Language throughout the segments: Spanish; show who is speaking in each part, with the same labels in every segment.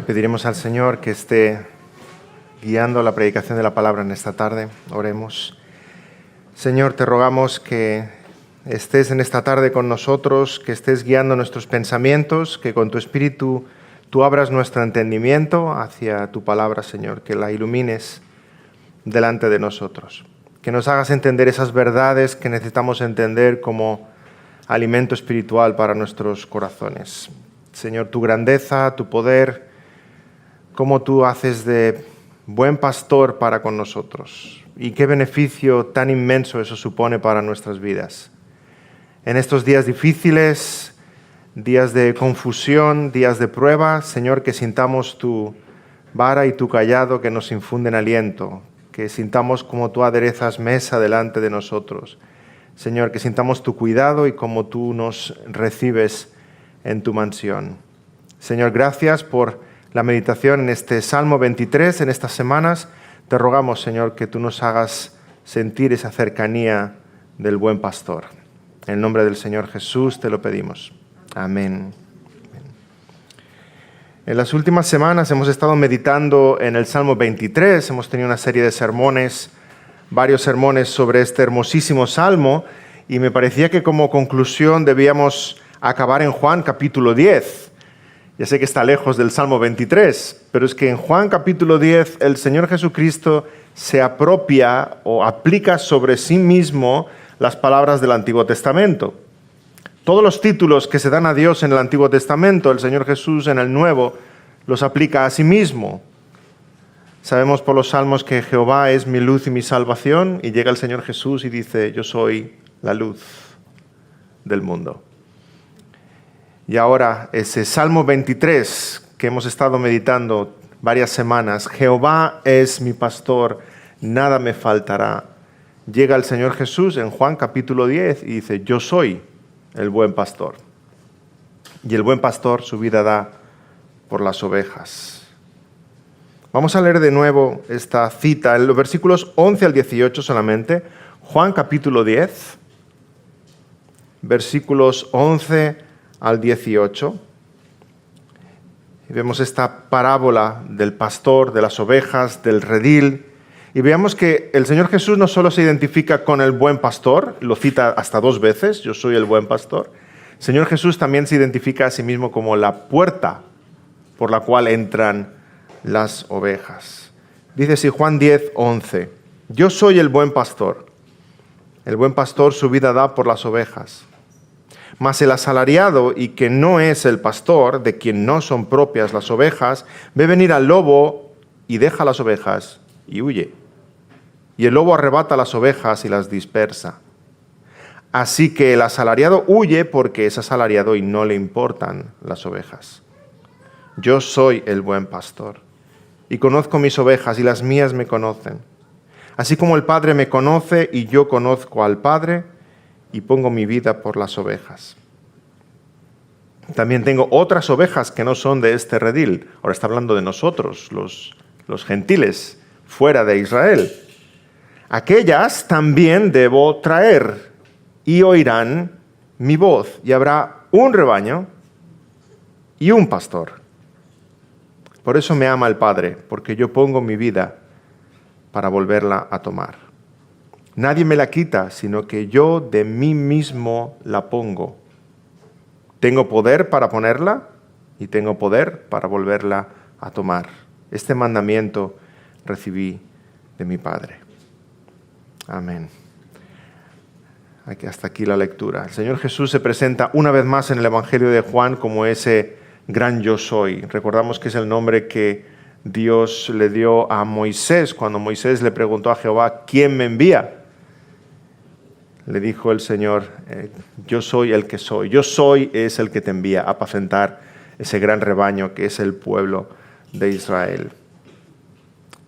Speaker 1: pediremos al Señor que esté guiando la predicación de la palabra en esta tarde. Oremos. Señor, te rogamos que estés en esta tarde con nosotros, que estés guiando nuestros pensamientos, que con tu Espíritu tú abras nuestro entendimiento hacia tu palabra, Señor, que la ilumines delante de nosotros, que nos hagas entender esas verdades que necesitamos entender como alimento espiritual para nuestros corazones. Señor, tu grandeza, tu poder, cómo tú haces de buen pastor para con nosotros y qué beneficio tan inmenso eso supone para nuestras vidas. En estos días difíciles, días de confusión, días de prueba, Señor, que sintamos tu vara y tu cayado que nos infunden aliento, que sintamos como tú aderezas mesa delante de nosotros. Señor, que sintamos tu cuidado y como tú nos recibes en tu mansión. Señor, gracias por la meditación en este Salmo 23, en estas semanas. Te rogamos, Señor, que tú nos hagas sentir esa cercanía del buen pastor. En el nombre del Señor Jesús te lo pedimos. Amén. En las últimas semanas hemos estado meditando en el Salmo 23, hemos tenido una serie de sermones, varios sermones sobre este hermosísimo Salmo, y me parecía que como conclusión debíamos acabar en Juan capítulo 10. Ya sé que está lejos del Salmo 23, pero es que en Juan capítulo 10 el Señor Jesucristo se apropia o aplica sobre sí mismo las palabras del Antiguo Testamento. Todos los títulos que se dan a Dios en el Antiguo Testamento, el Señor Jesús en el Nuevo los aplica a sí mismo. Sabemos por los salmos que Jehová es mi luz y mi salvación, y llega el Señor Jesús y dice, yo soy la luz del mundo. Y ahora ese Salmo 23 que hemos estado meditando varias semanas, Jehová es mi pastor, nada me faltará. Llega el Señor Jesús en Juan capítulo 10 y dice, yo soy el buen pastor. Y el buen pastor su vida da por las ovejas. Vamos a leer de nuevo esta cita en los versículos 11 al 18 solamente. Juan capítulo 10, versículos 11 al 18. Y vemos esta parábola del pastor, de las ovejas, del redil. Y veamos que el Señor Jesús no solo se identifica con el buen pastor, lo cita hasta 2 veces, yo soy el buen pastor. El Señor Jesús también se identifica a sí mismo como la puerta por la cual entran las ovejas. Dice así Juan 10, 11. Yo soy el buen pastor su vida da por las ovejas. Mas el asalariado, y que no es el pastor, de quien no son propias las ovejas, ve venir al lobo y deja las ovejas y huye. Y el lobo arrebata las ovejas y las dispersa. Así que el asalariado huye porque es asalariado y no le importan las ovejas. Yo soy el buen pastor y conozco mis ovejas y las mías me conocen. Así como el Padre me conoce y yo conozco al Padre y pongo mi vida por las ovejas. También tengo otras ovejas que no son de este redil. Ahora está hablando de nosotros, los gentiles, fuera de Israel. Aquellas también debo traer y oirán mi voz. Y habrá un rebaño y un pastor. Por eso me ama el Padre, porque yo pongo mi vida para volverla a tomar. Nadie me la quita, sino que yo de mí mismo la pongo. Tengo poder para ponerla y tengo poder para volverla a tomar. Este mandamiento recibí de mi Padre. Amén. Hasta aquí la lectura. El Señor Jesús se presenta una vez más en el Evangelio de Juan como ese gran yo soy. Recordamos que es el nombre que Dios le dio a Moisés cuando Moisés le preguntó a Jehová, ¿quién me envía? Le dijo el Señor, yo soy el que soy. Yo soy es el que te envía a apacentar ese gran rebaño que es el pueblo de Israel.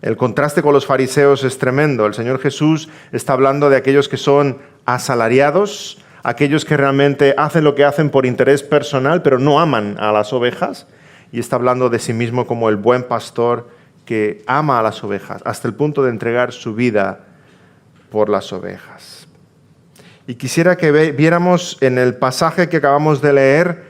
Speaker 1: El contraste con los fariseos es tremendo. El Señor Jesús está hablando de aquellos que son asalariados, aquellos que realmente hacen lo que hacen por interés personal, pero no aman a las ovejas. Y está hablando de sí mismo como el buen pastor que ama a las ovejas, hasta el punto de entregar su vida por las ovejas. Y quisiera que viéramos en el pasaje que acabamos de leer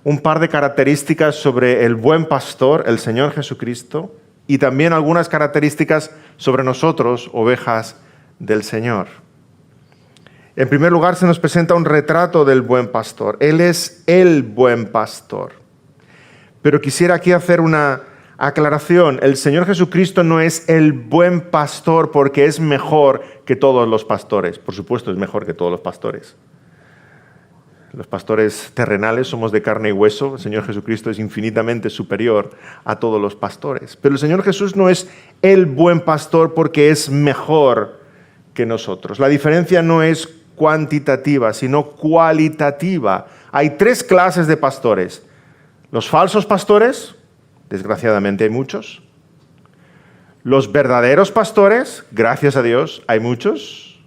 Speaker 1: un par de características sobre el buen pastor, el Señor Jesucristo, y también algunas características sobre nosotros, ovejas del Señor. En primer lugar, se nos presenta un retrato del buen pastor. Él es el buen pastor. Pero quisiera aquí hacer una aclaración. El Señor Jesucristo no es el buen pastor porque es mejor que todos los pastores. Por supuesto, es mejor que todos los pastores. Los pastores terrenales somos de carne y hueso. El Señor Jesucristo es infinitamente superior a todos los pastores. Pero el Señor Jesús no es el buen pastor porque es mejor que nosotros. La diferencia no es cuantitativa, sino cualitativa. Hay 3 clases de pastores. Los falsos pastores, desgraciadamente hay muchos. Los verdaderos pastores, gracias a Dios, hay muchos.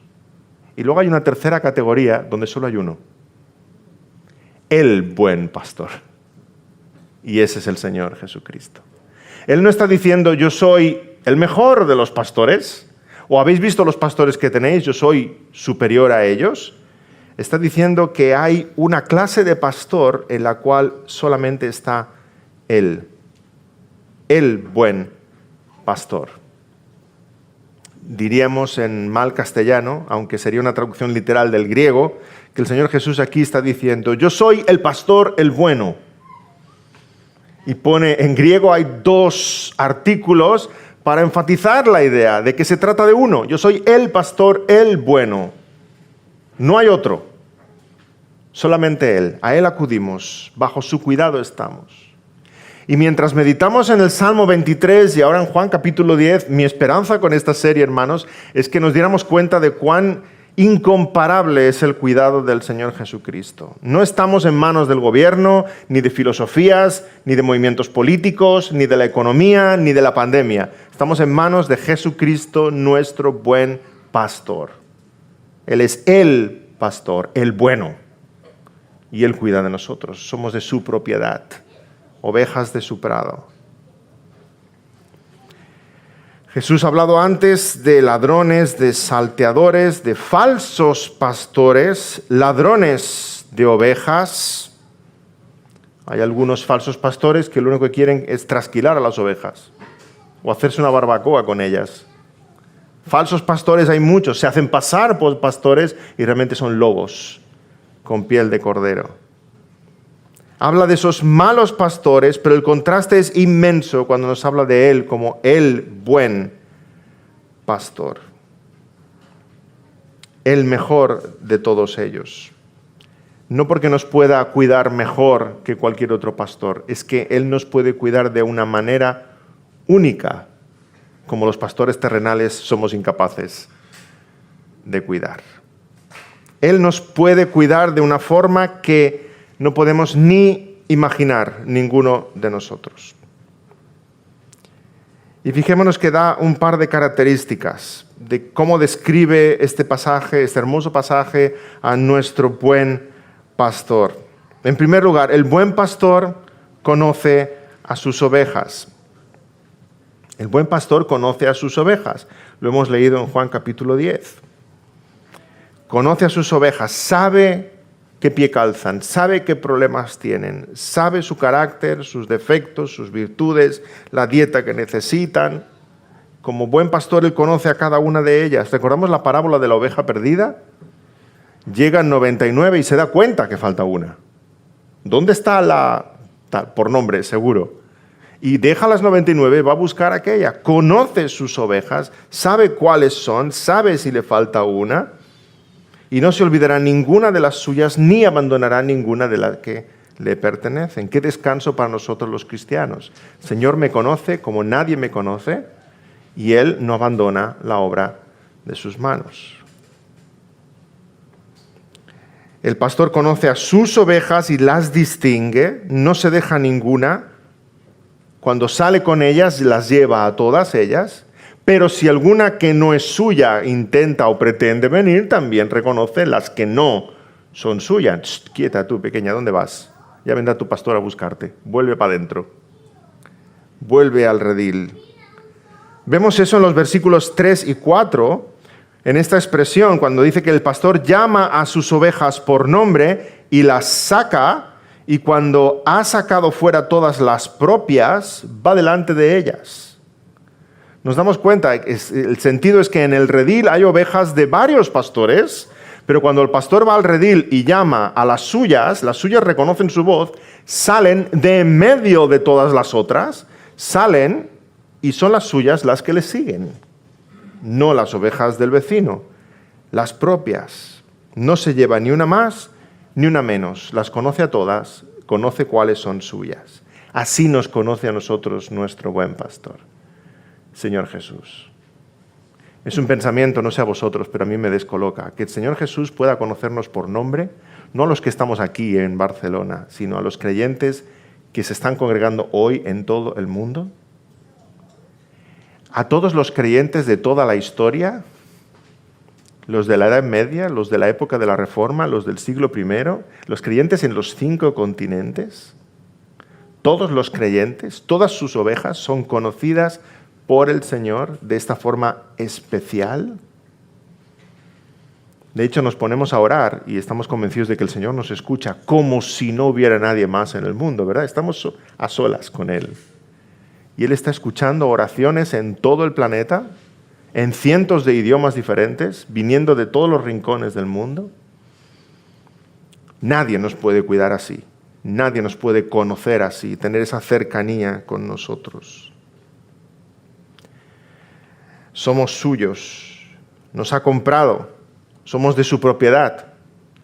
Speaker 1: Y luego hay una tercera categoría donde solo hay uno. El buen pastor. Y ese es el Señor Jesucristo. Él no está diciendo, yo soy el mejor de los pastores, o habéis visto los pastores que tenéis, yo soy superior a ellos. Está diciendo que hay una clase de pastor en la cual solamente está Él, el buen pastor. Diríamos en mal castellano, aunque sería una traducción literal del griego, que el Señor Jesús aquí está diciendo, yo soy el pastor, el bueno. Y pone, en griego hay 2 artículos para enfatizar la idea de que se trata de uno. Yo soy el pastor, el bueno. No hay otro. Solamente Él. A Él acudimos. Bajo su cuidado estamos. Y mientras meditamos en el Salmo 23 y ahora en Juan capítulo 10, mi esperanza con esta serie, hermanos, es que nos diéramos cuenta de cuán incomparable es el cuidado del Señor Jesucristo. No estamos en manos del gobierno, ni de filosofías, ni de movimientos políticos, ni de la economía, ni de la pandemia. Estamos en manos de Jesucristo, nuestro buen pastor. Él es el pastor, el bueno. Y Él cuida de nosotros. Somos de su propiedad, ovejas de su prado. Jesús ha hablado antes de ladrones, de salteadores, de falsos pastores, ladrones de ovejas. Hay algunos falsos pastores que lo único que quieren es trasquilar a las ovejas o hacerse una barbacoa con ellas. Falsos pastores hay muchos, se hacen pasar por pastores y realmente son lobos con piel de cordero. Habla de esos malos pastores, pero el contraste es inmenso cuando nos habla de Él como el buen pastor. El mejor de todos ellos. No porque nos pueda cuidar mejor que cualquier otro pastor, es que Él nos puede cuidar de una manera única, como los pastores terrenales somos incapaces de cuidar. Él nos puede cuidar de una forma que no podemos ni imaginar ninguno de nosotros. Y fijémonos que da un par de características de cómo describe este pasaje, este hermoso pasaje, a nuestro buen pastor. En primer lugar, el buen pastor conoce a sus ovejas. El buen pastor conoce a sus ovejas. Lo hemos leído en Juan capítulo 10. Conoce a sus ovejas, sabe qué pie calzan, sabe qué problemas tienen, sabe su carácter, sus defectos, sus virtudes, la dieta que necesitan. Como buen pastor, Él conoce a cada una de ellas. ¿Recordamos la parábola de la oveja perdida? Llegan 99 y se da cuenta que falta una. ¿Dónde está la...? Por nombre, seguro. Y deja las 99, va a buscar aquella. Conoce sus ovejas, sabe cuáles son, sabe si le falta una. Y no se olvidará ninguna de las suyas, ni abandonará ninguna de las que le pertenecen. Qué descanso para nosotros los cristianos. El Señor me conoce como nadie me conoce, y Él no abandona la obra de sus manos. El pastor conoce a sus ovejas y las distingue, no se deja ninguna. Cuando sale con ellas, las lleva a todas ellas. Pero si alguna que no es suya intenta o pretende venir, también reconoce las que no son suyas. Shh, quieta tú, pequeña, ¿dónde vas? Ya vendrá tu pastor a buscarte. Vuelve para adentro. Vuelve al redil. Vemos eso en los versículos 3 y 4, en esta expresión, cuando dice que el pastor llama a sus ovejas por nombre y las saca y cuando ha sacado fuera todas las propias, va delante de ellas. Nos damos cuenta, el sentido es que en el redil hay ovejas de varios pastores, pero cuando el pastor va al redil y llama a las suyas reconocen su voz, salen de en medio de todas las otras, salen y son las suyas las que le siguen, no las ovejas del vecino, las propias. No se lleva ni una más ni una menos, las conoce a todas, conoce cuáles son suyas. Así nos conoce a nosotros nuestro buen pastor, Señor Jesús. Es un pensamiento, no sé a vosotros, pero a mí me descoloca, que el Señor Jesús pueda conocernos por nombre, no a los que estamos aquí en Barcelona, sino a los creyentes que se están congregando hoy en todo el mundo. A todos los creyentes de toda la historia, los de la Edad Media, los de la época de la Reforma, los del siglo I, los creyentes en los 5 continentes, todos los creyentes, todas sus ovejas son conocidas por el Señor de esta forma especial. De hecho, nos ponemos a orar y estamos convencidos de que el Señor nos escucha como si no hubiera nadie más en el mundo, ¿verdad? Estamos a solas con Él. Y Él está escuchando oraciones en todo el planeta, en cientos de idiomas diferentes, viniendo de todos los rincones del mundo. Nadie nos puede cuidar así, nadie nos puede conocer así, tener esa cercanía con nosotros. Somos suyos, nos ha comprado, somos de su propiedad,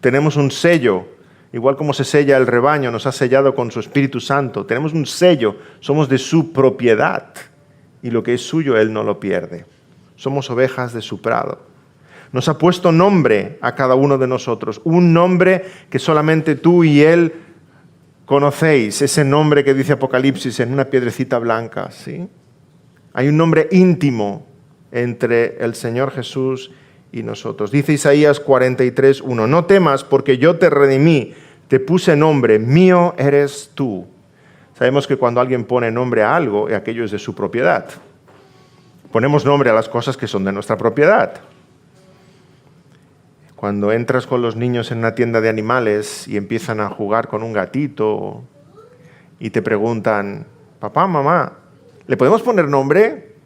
Speaker 1: tenemos un sello, igual como se sella el rebaño, nos ha sellado con su Espíritu Santo, tenemos un sello, somos de su propiedad y lo que es suyo Él no lo pierde. Somos ovejas de su prado. Nos ha puesto nombre a cada uno de nosotros, un nombre que solamente tú y Él conocéis, ese nombre que dice Apocalipsis en una piedrecita blanca, ¿sí? Hay un nombre íntimo entre el Señor Jesús y nosotros. Dice Isaías 43:1, no temas porque yo te redimí, te puse nombre, mío eres tú. Sabemos que cuando alguien pone nombre a algo, aquello es de su propiedad. Ponemos nombre a las cosas que son de nuestra propiedad. Cuando entras con los niños en una tienda de animales y empiezan a jugar con un gatito y te preguntan, papá, mamá, ¿le podemos poner nombre?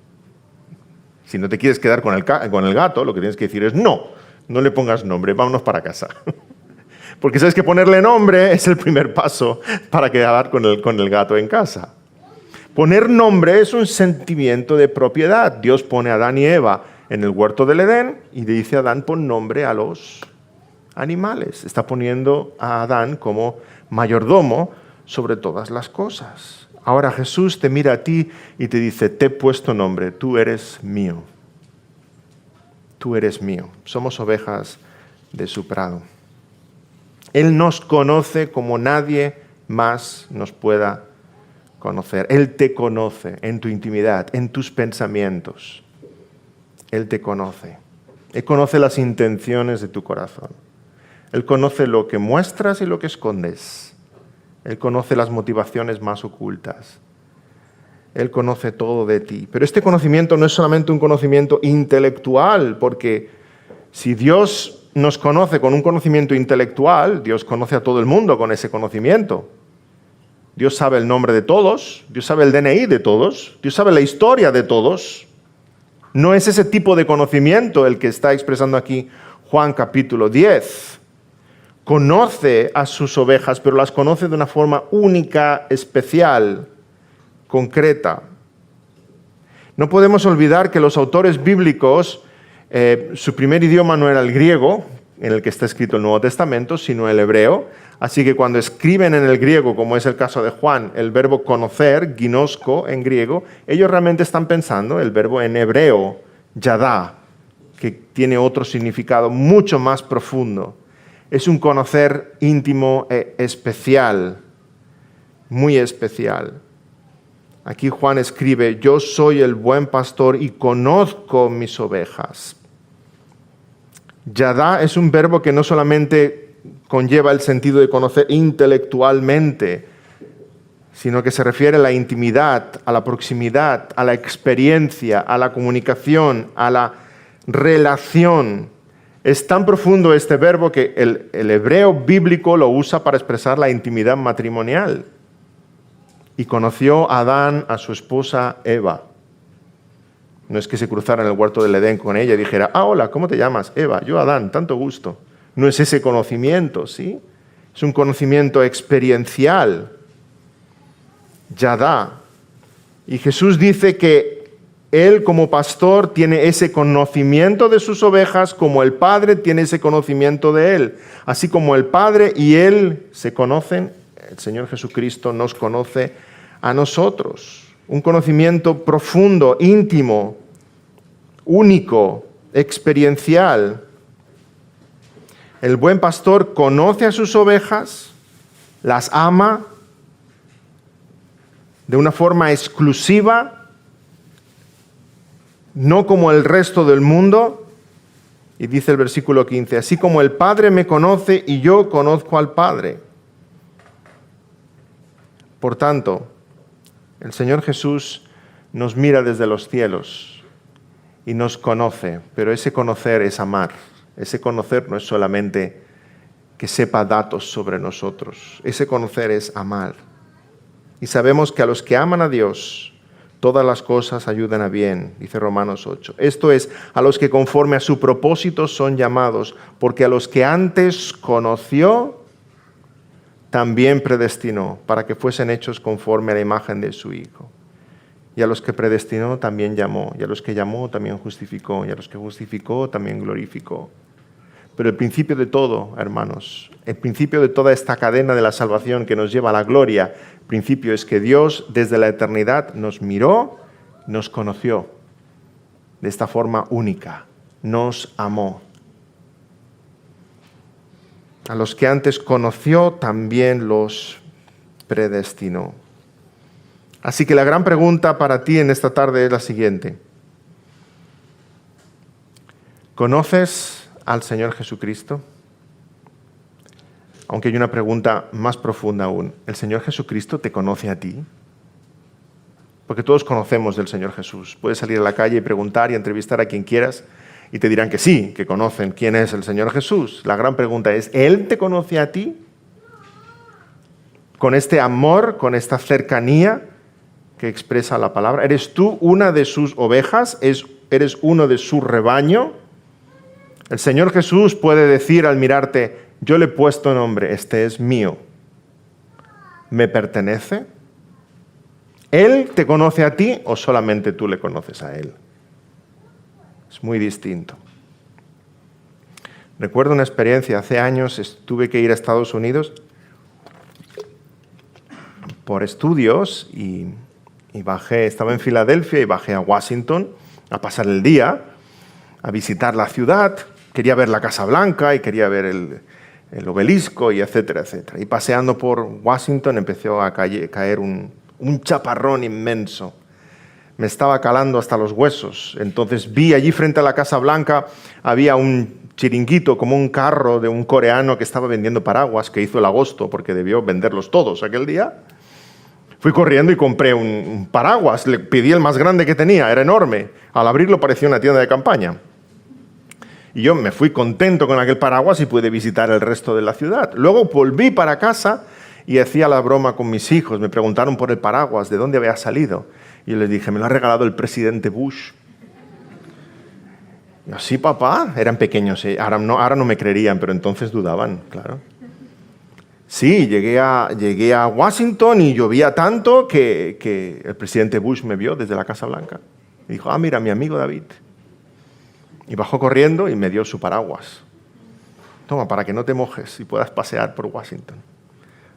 Speaker 1: Si no te quieres quedar con el gato, lo que tienes que decir es no le pongas nombre, vámonos para casa. Porque sabes que ponerle nombre es el primer paso para quedar con el gato en casa. Poner nombre es un sentimiento de propiedad. Dios pone a Adán y Eva en el huerto del Edén y le dice a Adán, pon nombre a los animales. Está poniendo a Adán como mayordomo sobre todas las cosas. Ahora Jesús te mira a ti y te dice, te he puesto nombre, tú eres mío. Tú eres mío. Somos ovejas de su prado. Él nos conoce como nadie más nos pueda conocer. Él te conoce en tu intimidad, en tus pensamientos. Él te conoce. Él conoce las intenciones de tu corazón. Él conoce lo que muestras y lo que escondes. Él conoce las motivaciones más ocultas. Él conoce todo de ti. Pero este conocimiento no es solamente un conocimiento intelectual, porque si Dios nos conoce con un conocimiento intelectual, Dios conoce a todo el mundo con ese conocimiento. Dios sabe el nombre de todos, Dios sabe el DNI de todos, Dios sabe la historia de todos. No es ese tipo de conocimiento el que está expresando aquí Juan capítulo 10. Conoce a sus ovejas, pero las conoce de una forma única, especial, concreta. No podemos olvidar que los autores bíblicos, su primer idioma no era el griego, en el que está escrito el Nuevo Testamento, sino el hebreo. Así que cuando escriben en el griego, como es el caso de Juan, el verbo conocer, ginosko en griego, ellos realmente están pensando el verbo en hebreo, yadá, que tiene otro significado mucho más profundo. Es un conocer íntimo e especial, muy especial. Aquí Juan escribe, yo soy el buen pastor y conozco mis ovejas. Yadá es un verbo que no solamente conlleva el sentido de conocer intelectualmente, sino que se refiere a la intimidad, a la proximidad, a la experiencia, a la comunicación, a la relación. Es tan profundo este verbo que el hebreo bíblico lo usa para expresar la intimidad matrimonial. Y conoció Adán a su esposa Eva. No es que se cruzara en el huerto del Edén con ella y dijera, hola, ¿cómo te llamas? Eva, yo Adán, tanto gusto. No es ese conocimiento, ¿sí? Es un conocimiento experiencial. Yadá. Y Jesús dice que Él como pastor tiene ese conocimiento de sus ovejas como el Padre tiene ese conocimiento de Él. Así como el Padre y Él se conocen, el Señor Jesucristo nos conoce a nosotros. Un conocimiento profundo, íntimo, único, experiencial. El buen pastor conoce a sus ovejas, las ama de una forma exclusiva, no como el resto del mundo. Y dice el versículo 15, así como el Padre me conoce y yo conozco al Padre. Por tanto, el Señor Jesús nos mira desde los cielos y nos conoce, pero ese conocer es amar. Ese conocer no es solamente que sepa datos sobre nosotros. Ese conocer es amar. Y sabemos que a los que aman a Dios, todas las cosas ayudan a bien, dice Romanos 8. Esto es, a los que conforme a su propósito son llamados, porque a los que antes conoció, también predestinó, para que fuesen hechos conforme a la imagen de su Hijo. Y a los que predestinó, también llamó. Y a los que llamó, también justificó. Y a los que justificó, también glorificó. Pero el principio de todo, hermanos, el principio de toda esta cadena de la salvación que nos lleva a la gloria, el principio es que Dios desde la eternidad nos miró, nos conoció de esta forma única, nos amó. A los que antes conoció, también los predestinó. Así que la gran pregunta para ti en esta tarde es la siguiente. ¿Conoces al Señor Jesucristo? Aunque hay una pregunta más profunda aún. ¿El Señor Jesucristo te conoce a ti? Porque todos conocemos del Señor Jesús. Puedes salir a la calle y preguntar y entrevistar a quien quieras y te dirán que sí, que conocen quién es el Señor Jesús. La gran pregunta es, ¿Él te conoce a ti? Con este amor, con esta cercanía que expresa la palabra. ¿Eres tú una de sus ovejas? ¿Eres uno de su rebaño? El Señor Jesús puede decir al mirarte, yo le he puesto nombre, este es mío. ¿Me pertenece? ¿Él te conoce a ti o solamente tú le conoces a Él? Es muy distinto. Recuerdo una experiencia, hace años tuve que ir a Estados Unidos por estudios y bajé, estaba en Filadelfia y bajé a Washington a pasar el día, a visitar la ciudad. Quería ver la Casa Blanca y quería ver el obelisco y etcétera, etcétera. Y paseando por Washington empezó a caer un chaparrón inmenso. Me estaba calando hasta los huesos. Entonces vi allí frente a la Casa Blanca, había un chiringuito, como un carro de un coreano que estaba vendiendo paraguas, que hizo el agosto, porque debió venderlos todos aquel día. Fui corriendo y compré un paraguas, le pedí el más grande que tenía, era enorme. Al abrirlo parecía una tienda de campaña. Y yo me fui contento con aquel paraguas y pude visitar el resto de la ciudad. Luego volví para casa y hacía la broma con mis hijos. Me preguntaron por el paraguas, ¿de dónde había salido? Y yo les dije, me lo ha regalado el presidente Bush. Y yo, sí, papá, eran pequeños. Ahora no me creerían, pero entonces dudaban, claro. Sí, llegué a Washington y llovía tanto que el presidente Bush me vio desde la Casa Blanca. Y dijo, mira, mi amigo David. Y bajó corriendo y me dio su paraguas. Toma, para que no te mojes y puedas pasear por Washington.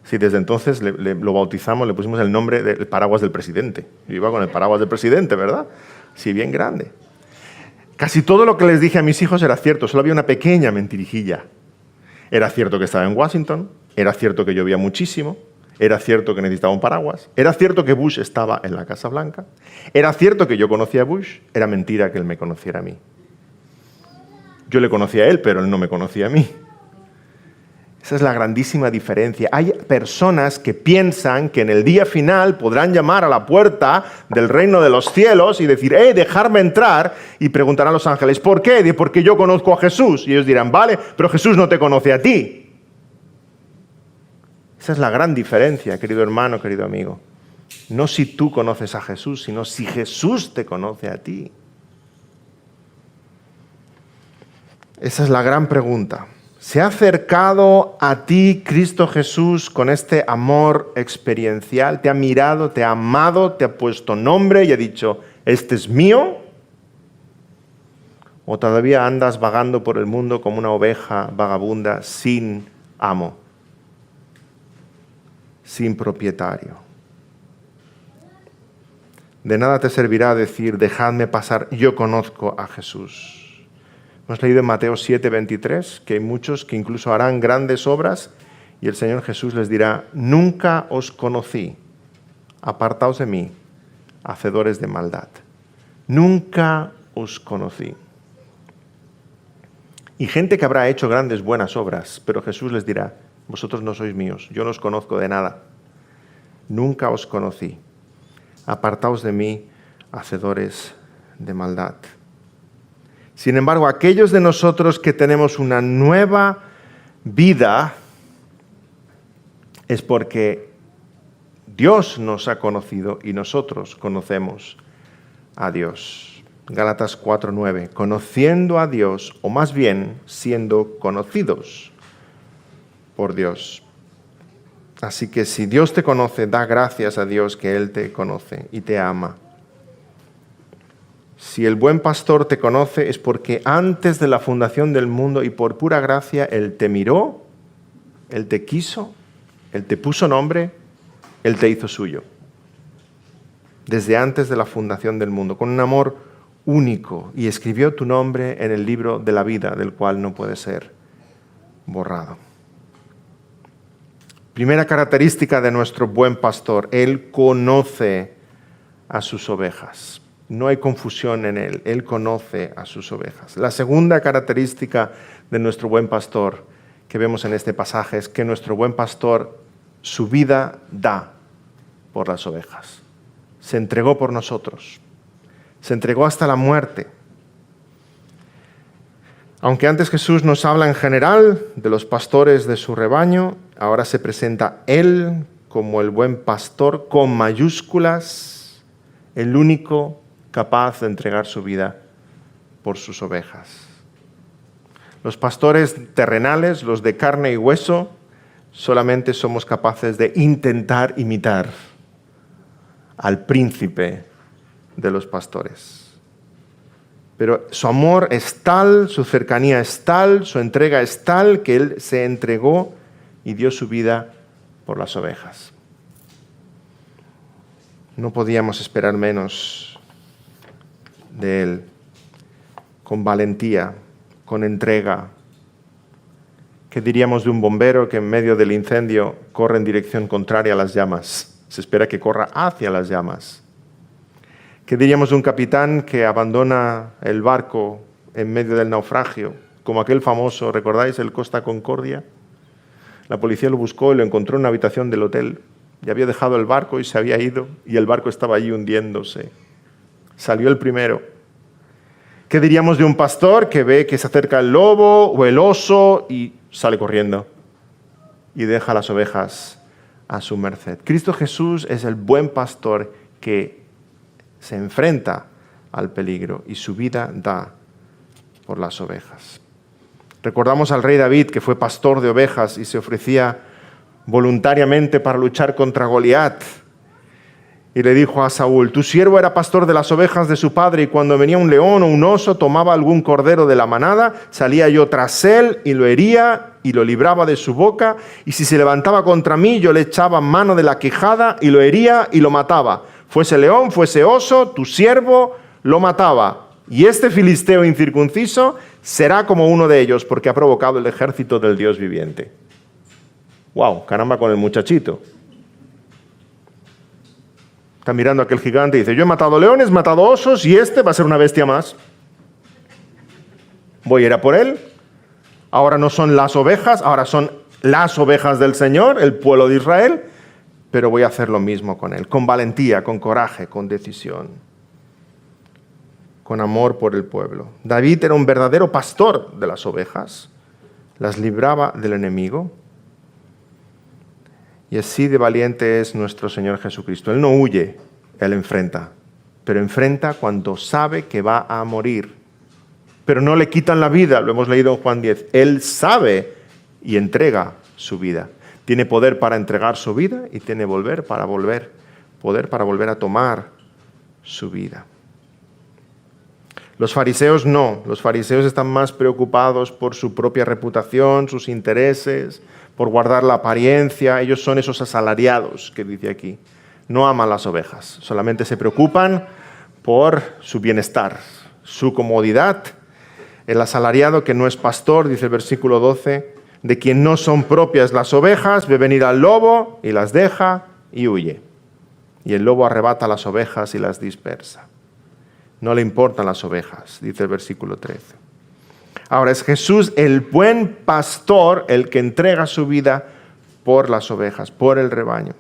Speaker 1: Sí, desde entonces lo bautizamos, le pusimos el nombre del paraguas del presidente. Yo iba con el paraguas del presidente, ¿verdad? Sí, bien grande. Casi todo lo que les dije a mis hijos era cierto, solo había una pequeña mentirijilla. Era cierto que estaba en Washington, era cierto que llovía muchísimo, era cierto que necesitaba un paraguas, era cierto que Bush estaba en la Casa Blanca, era cierto que yo conocía a Bush, era mentira que él me conociera a mí. Yo le conocía a él, pero él no me conocía a mí. Esa es la grandísima diferencia. Hay personas que piensan que en el día final podrán llamar a la puerta del reino de los cielos y decir, dejarme entrar, y preguntarán a los ángeles, ¿por qué? Porque yo conozco a Jesús. Y ellos dirán, vale, pero Jesús no te conoce a ti. Esa es la gran diferencia, querido hermano, querido amigo. No si tú conoces a Jesús, sino si Jesús te conoce a ti. Esa es la gran pregunta. ¿Se ha acercado a ti Cristo Jesús con este amor experiencial? ¿Te ha mirado, te ha amado, te ha puesto nombre y ha dicho, este es mío? ¿O todavía andas vagando por el mundo como una oveja vagabunda sin amo, sin propietario? De nada te servirá decir, dejadme pasar, yo conozco a Jesús. Hemos leído en Mateo 7:23 que hay muchos que incluso harán grandes obras y el Señor Jesús les dirá, nunca os conocí, apartaos de mí, hacedores de maldad. Nunca os conocí. Y gente que habrá hecho grandes buenas obras, pero Jesús les dirá, vosotros no sois míos, yo no os conozco de nada. Nunca os conocí, apartaos de mí, hacedores de maldad. Sin embargo, aquellos de nosotros que tenemos una nueva vida es porque Dios nos ha conocido y nosotros conocemos a Dios. Gálatas 4:9, conociendo a Dios, o más bien siendo conocidos por Dios. Así que si Dios te conoce, da gracias a Dios que Él te conoce y te ama. Si el buen pastor te conoce es porque antes de la fundación del mundo y por pura gracia Él te miró, Él te quiso, Él te puso nombre, Él te hizo suyo. Desde antes de la fundación del mundo, con un amor único, y escribió tu nombre en el libro de la vida, del cual no puede ser borrado. Primera característica de nuestro buen pastor, Él conoce a sus ovejas. No hay confusión en Él, Él conoce a sus ovejas. La segunda característica de nuestro buen pastor que vemos en este pasaje es que nuestro buen pastor su vida da por las ovejas. Se entregó por nosotros, se entregó hasta la muerte. Aunque antes Jesús nos habla en general de los pastores de su rebaño, ahora se presenta Él como el buen pastor con mayúsculas, el único capaz de entregar su vida por sus ovejas. Los pastores terrenales, los de carne y hueso, solamente somos capaces de intentar imitar al príncipe de los pastores. Pero su amor es tal, su cercanía es tal, su entrega es tal, que Él se entregó y dio su vida por las ovejas. No podíamos esperar menos de Él, con valentía, con entrega. ¿Qué diríamos de un bombero que en medio del incendio corre en dirección contraria a las llamas? Se espera que corra hacia las llamas. ¿Qué diríamos de un capitán que abandona el barco en medio del naufragio, como aquel famoso, ¿recordáis el Costa Concordia? La policía lo buscó y lo encontró en una habitación del hotel. Y había dejado el barco y se había ido, y el barco estaba allí hundiéndose. Salió el primero. ¿Qué diríamos de un pastor que ve que se acerca el lobo o el oso y sale corriendo y deja las ovejas a su merced? Cristo Jesús es el buen pastor que se enfrenta al peligro y su vida da por las ovejas. Recordamos al rey David, que fue pastor de ovejas y se ofrecía voluntariamente para luchar contra Goliat. Y le dijo a Saúl, tu siervo era pastor de las ovejas de su padre, y cuando venía un león o un oso, tomaba algún cordero de la manada, salía yo tras él y lo hería y lo libraba de su boca, y si se levantaba contra mí, yo le echaba mano de la quijada y lo hería y lo mataba. Fuese león, fuese oso, tu siervo lo mataba. Y este filisteo incircunciso será como uno de ellos, porque ha provocado el ejército del Dios viviente. ¡Wow! Caramba con el muchachito. Está mirando a aquel gigante y dice, yo he matado leones, he matado osos y este va a ser una bestia más. Voy a ir a por él. Ahora no son las ovejas, ahora son las ovejas del Señor, el pueblo de Israel, pero voy a hacer lo mismo con él, con valentía, con coraje, con decisión, con amor por el pueblo. David era un verdadero pastor de las ovejas, las libraba del enemigo. Y así de valiente es nuestro Señor Jesucristo. Él no huye, Él enfrenta, pero enfrenta cuando sabe que va a morir. Pero no le quitan la vida, lo hemos leído en Juan 10. Él sabe y entrega su vida. Tiene poder para entregar su vida y tiene poder para volver a tomar su vida. Los fariseos no, los fariseos están más preocupados por su propia reputación, sus intereses, por guardar la apariencia. Ellos son esos asalariados que dice aquí. No aman las ovejas, solamente se preocupan por su bienestar, su comodidad. El asalariado que no es pastor, dice el versículo 12, de quien no son propias las ovejas, ve venir al lobo y las deja y huye. Y el lobo arrebata las ovejas y las dispersa. No le importan las ovejas, dice el versículo 13. Ahora es Jesús el buen pastor el que entrega su vida por las ovejas, por el rebaño.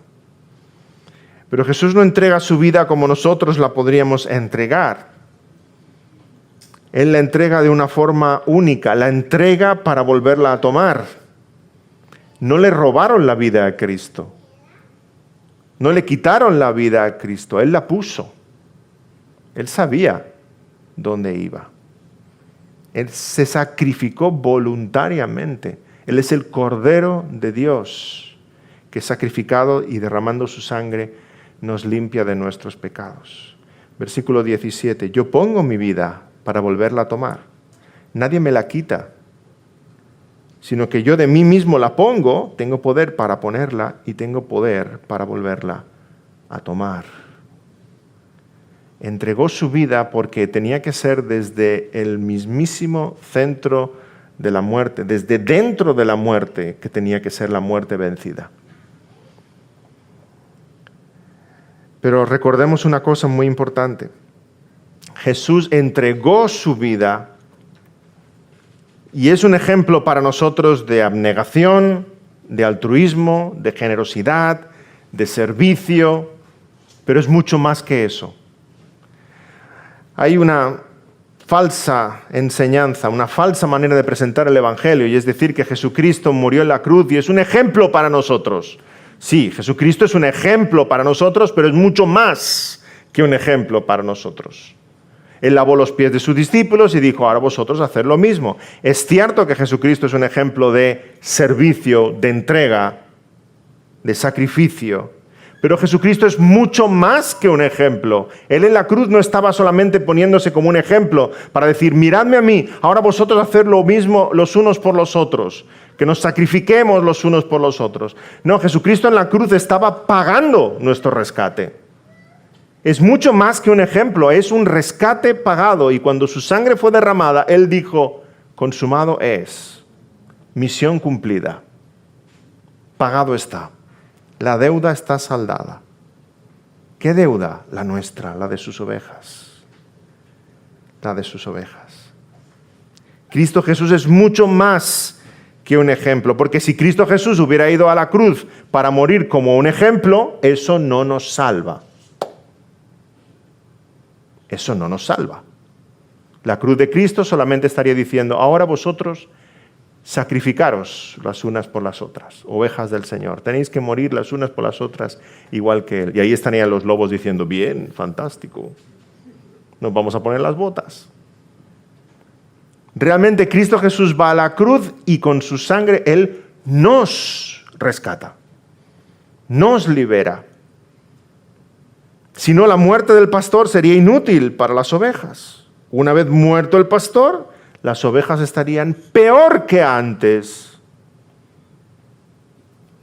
Speaker 1: Pero Jesús no entrega su vida como nosotros la podríamos entregar. Él la entrega de una forma única, la entrega para volverla a tomar. No le robaron la vida a Cristo. No le quitaron la vida a Cristo, Él la puso. Él sabía dónde iba. Él se sacrificó voluntariamente. Él es el Cordero de Dios, que sacrificado y derramando su sangre nos limpia de nuestros pecados. Versículo 17, yo pongo mi vida para volverla a tomar. Nadie me la quita, sino que yo de mí mismo la pongo, tengo poder para ponerla y tengo poder para volverla a tomar. Entregó su vida porque tenía que ser desde el mismísimo centro de la muerte, desde dentro de la muerte, que tenía que ser la muerte vencida. Pero recordemos una cosa muy importante. Jesús entregó su vida y es un ejemplo para nosotros de abnegación, de altruismo, de generosidad, de servicio, pero es mucho más que eso. Hay una falsa enseñanza, una falsa manera de presentar el Evangelio, y es decir que Jesucristo murió en la cruz y es un ejemplo para nosotros. Sí, Jesucristo es un ejemplo para nosotros, pero es mucho más que un ejemplo para nosotros. Él lavó los pies de sus discípulos y dijo, ahora vosotros haced lo mismo. Es cierto que Jesucristo es un ejemplo de servicio, de entrega, de sacrificio, pero Jesucristo es mucho más que un ejemplo. Él en la cruz no estaba solamente poniéndose como un ejemplo para decir, miradme a mí, ahora vosotros haced lo mismo los unos por los otros, que nos sacrifiquemos los unos por los otros. No, Jesucristo en la cruz estaba pagando nuestro rescate. Es mucho más que un ejemplo, es un rescate pagado. Y cuando su sangre fue derramada, Él dijo, consumado es, misión cumplida, pagado está. La deuda está saldada. ¿Qué deuda? La nuestra, la de sus ovejas. La de sus ovejas. Cristo Jesús es mucho más que un ejemplo, porque si Cristo Jesús hubiera ido a la cruz para morir como un ejemplo, eso no nos salva. Eso no nos salva. La cruz de Cristo solamente estaría diciendo, ahora vosotros sacrificaros las unas por las otras, ovejas del Señor. Tenéis que morir las unas por las otras igual que Él. Y ahí estarían los lobos diciendo, bien, fantástico, nos vamos a poner las botas. Realmente Cristo Jesús va a la cruz y con su sangre Él nos rescata, nos libera. Si no, la muerte del pastor sería inútil para las ovejas. Una vez muerto el pastor, las ovejas estarían peor que antes,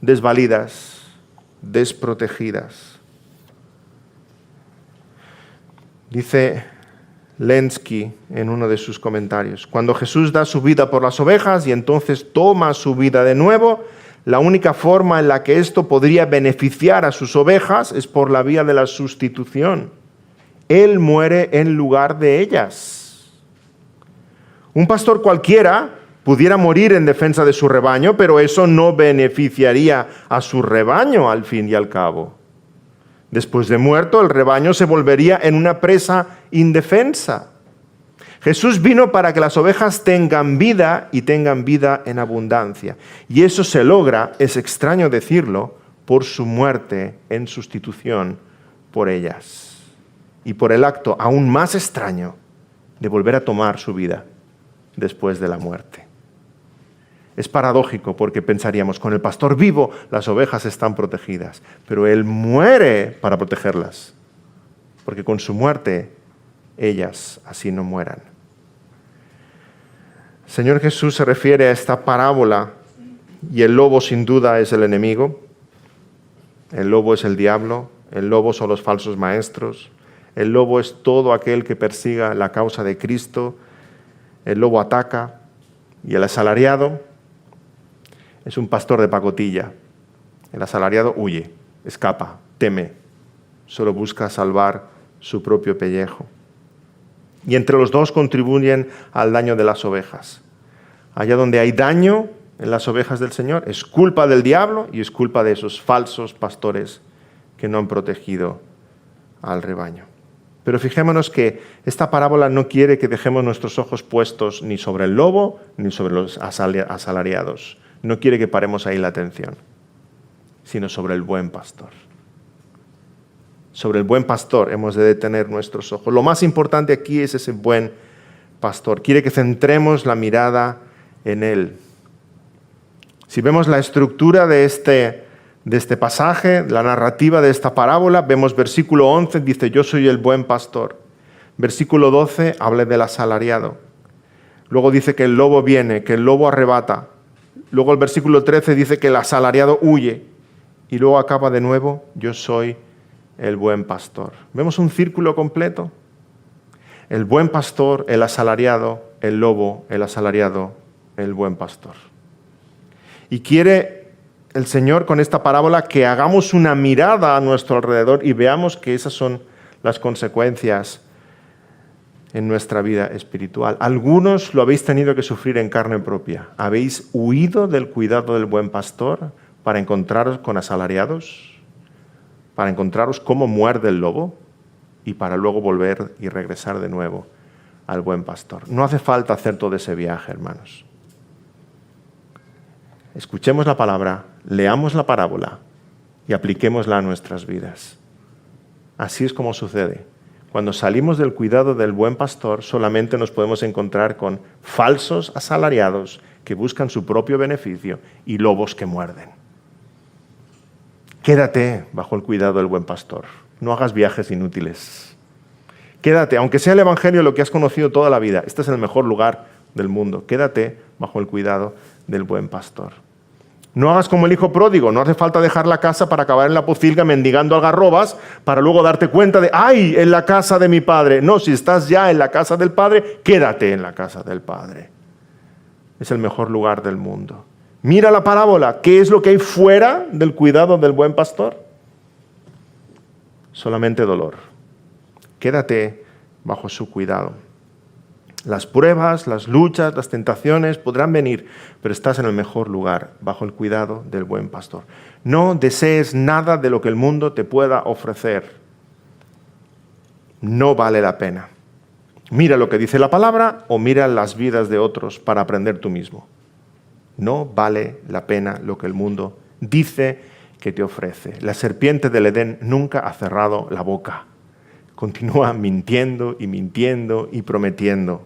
Speaker 1: desvalidas, desprotegidas. Dice Lenski en uno de sus comentarios, cuando Jesús da su vida por las ovejas y entonces toma su vida de nuevo, la única forma en la que esto podría beneficiar a sus ovejas es por la vía de la sustitución. Él muere en lugar de ellas. Un pastor cualquiera pudiera morir en defensa de su rebaño, pero eso no beneficiaría a su rebaño al fin y al cabo. Después de muerto, el rebaño se volvería en una presa indefensa. Jesús vino para que las ovejas tengan vida y tengan vida en abundancia. Y eso se logra, es extraño decirlo, por su muerte en sustitución por ellas. Y por el acto aún más extraño de volver a tomar su vida después de la muerte. Es paradójico porque pensaríamos, con el pastor vivo las ovejas están protegidas, pero Él muere para protegerlas, porque con su muerte ellas así no mueran. El Señor Jesús se refiere a esta parábola y el lobo sin duda es el enemigo, el lobo es el diablo, el lobo son los falsos maestros, el lobo es todo aquel que persiga la causa de Cristo, el lobo ataca y el asalariado es un pastor de pacotilla. El asalariado huye, escapa, teme, solo busca salvar su propio pellejo. Y entre los dos contribuyen al daño de las ovejas. Allá donde hay daño en las ovejas del Señor, es culpa del diablo y es culpa de esos falsos pastores que no han protegido al rebaño. Pero fijémonos que esta parábola no quiere que dejemos nuestros ojos puestos ni sobre el lobo ni sobre los asalariados. No quiere que paremos ahí la atención, sino sobre el buen pastor. Sobre el buen pastor hemos de detener nuestros ojos. Lo más importante aquí es ese buen pastor. Quiere que centremos la mirada en él. Si vemos la estructura de este pasaje, la narrativa de esta parábola, vemos versículo 11, dice, yo soy el buen pastor. Versículo 12 habla del asalariado. Luego dice que el lobo viene, que el lobo arrebata. Luego el versículo 13 dice que el asalariado huye. Y luego acaba de nuevo, yo soy el buen pastor. ¿Vemos un círculo completo? El buen pastor, el asalariado, el lobo, el asalariado, el buen pastor. Y quiere el Señor con esta parábola que hagamos una mirada a nuestro alrededor y veamos que esas son las consecuencias en nuestra vida espiritual. Algunos lo habéis tenido que sufrir en carne propia. ¿Habéis huido del cuidado del buen pastor para encontraros con asalariados? ¿Para encontraros cómo muerde el lobo? Y para luego volver y regresar de nuevo al buen pastor. No hace falta hacer todo ese viaje, hermanos. Escuchemos la palabra, leamos la parábola y apliquémosla a nuestras vidas. Así es como sucede. Cuando salimos del cuidado del buen pastor, solamente nos podemos encontrar con falsos asalariados que buscan su propio beneficio y lobos que muerden. Quédate bajo el cuidado del buen pastor. No hagas viajes inútiles. Quédate, aunque sea el Evangelio lo que has conocido toda la vida, este es el mejor lugar del mundo. Quédate bajo el cuidado del buen pastor. No hagas como el hijo pródigo, no hace falta dejar la casa para acabar en la pocilga mendigando algarrobas para luego darte cuenta de, ¡ay, en la casa de mi padre! No, si estás ya en la casa del Padre, quédate en la casa del Padre. Es el mejor lugar del mundo. Mira la parábola, ¿qué es lo que hay fuera del cuidado del buen pastor? Solamente dolor. Quédate bajo su cuidado. Las pruebas, las luchas, las tentaciones podrán venir, pero estás en el mejor lugar, bajo el cuidado del buen pastor. No desees nada de lo que el mundo te pueda ofrecer. No vale la pena. Mira lo que dice la palabra o mira las vidas de otros para aprender tú mismo. No vale la pena lo que el mundo dice que te ofrece. La serpiente del Edén nunca ha cerrado la boca. Continúa mintiendo y prometiendo.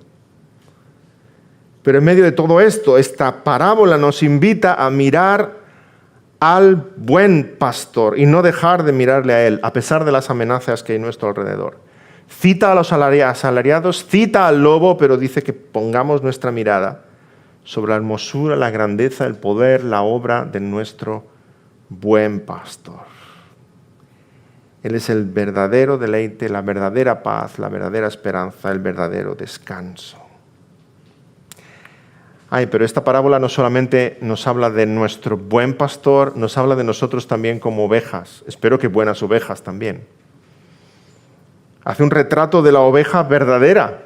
Speaker 1: Pero en medio de todo esto, esta parábola nos invita a mirar al buen pastor y no dejar de mirarle a él, a pesar de las amenazas que hay a nuestro alrededor. Cita a los asalariados, cita al lobo, pero dice que pongamos nuestra mirada sobre la hermosura, la grandeza, el poder, la obra de nuestro buen pastor. Él es el verdadero deleite, la verdadera paz, la verdadera esperanza, el verdadero descanso. Pero esta parábola no solamente nos habla de nuestro buen pastor, nos habla de nosotros también como ovejas. Espero que buenas ovejas también. Hace un retrato de la oveja verdadera.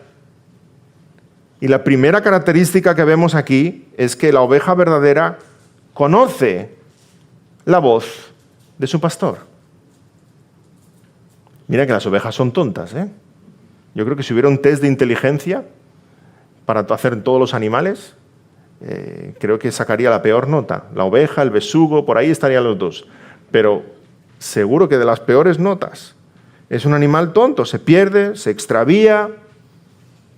Speaker 1: Y la primera característica que vemos aquí es que la oveja verdadera conoce la voz de su pastor. Mira que las ovejas son tontas, ¿eh? Yo creo que si hubiera un test de inteligencia para hacer en todos los animales, creo que sacaría la peor nota. La oveja, el besugo, por ahí estarían los dos. Pero seguro que de las peores notas. Es un animal tonto, se pierde, se extravía,